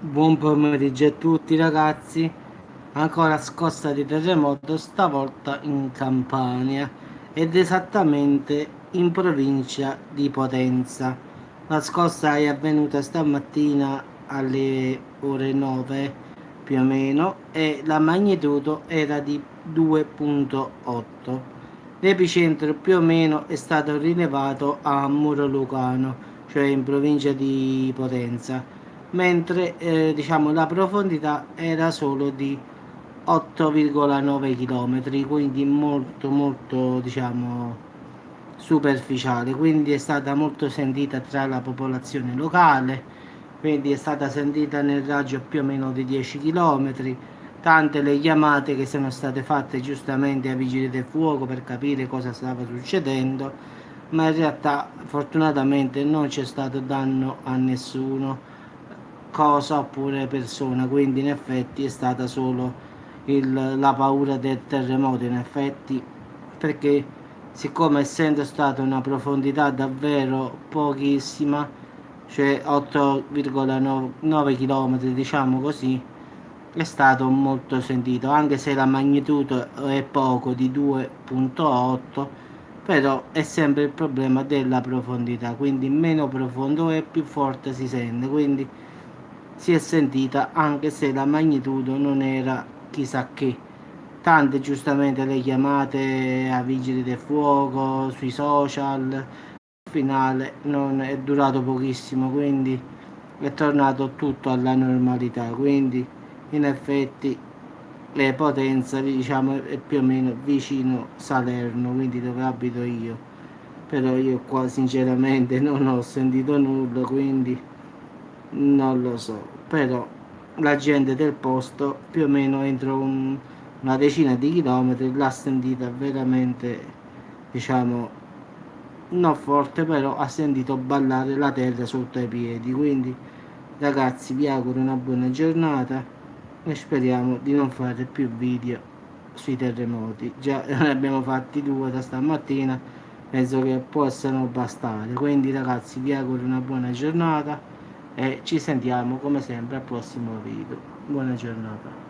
Buon pomeriggio a tutti ragazzi, ancora scossa di terremoto, stavolta in Campania ed esattamente in provincia di Potenza. La scossa è avvenuta stamattina alle ore 9 più o meno e la magnitudo era di 2,8. L'epicentro più o meno è stato rilevato a Muro Lucano, cioè in provincia di Potenza, mentre diciamo la profondità era solo di 8,9 km, quindi molto diciamo superficiale, quindi è stata molto sentita tra la popolazione locale, quindi è stata sentita nel raggio più o meno di 10 km. Tante le chiamate che sono state fatte giustamente ai vigili del fuoco per capire cosa stava succedendo, ma in realtà fortunatamente non c'è stato danno a nessuno, cosa oppure persona, quindi in effetti è stata solo la paura del terremoto, in effetti, perché siccome essendo stata una profondità davvero pochissima, cioè 8,9 km diciamo così, è stato molto sentito, anche se la magnitudo è poco di 2,8, però è sempre il problema della profondità, quindi meno profondo è più forte si sente, quindi si è sentita anche se la magnitudo non era chissà che. Tante giustamente le chiamate a vigili del fuoco sui social, al finale non è durato pochissimo, quindi è tornato tutto alla normalità, quindi in effetti le Potenza diciamo è più o meno vicino Salerno, quindi dove abito io, però io qua sinceramente non ho sentito nulla, quindi non lo so, però la gente del posto più o meno entro una decina di chilometri l'ha sentita veramente, diciamo, non forte, però ha sentito ballare la terra sotto i piedi. Quindi ragazzi vi auguro una buona giornata e speriamo di non fare più video sui terremoti. Già ne abbiamo fatti due da stamattina, penso che possano bastare. Quindi ragazzi vi auguro una buona giornata e ci sentiamo come sempre al prossimo video. Buona giornata.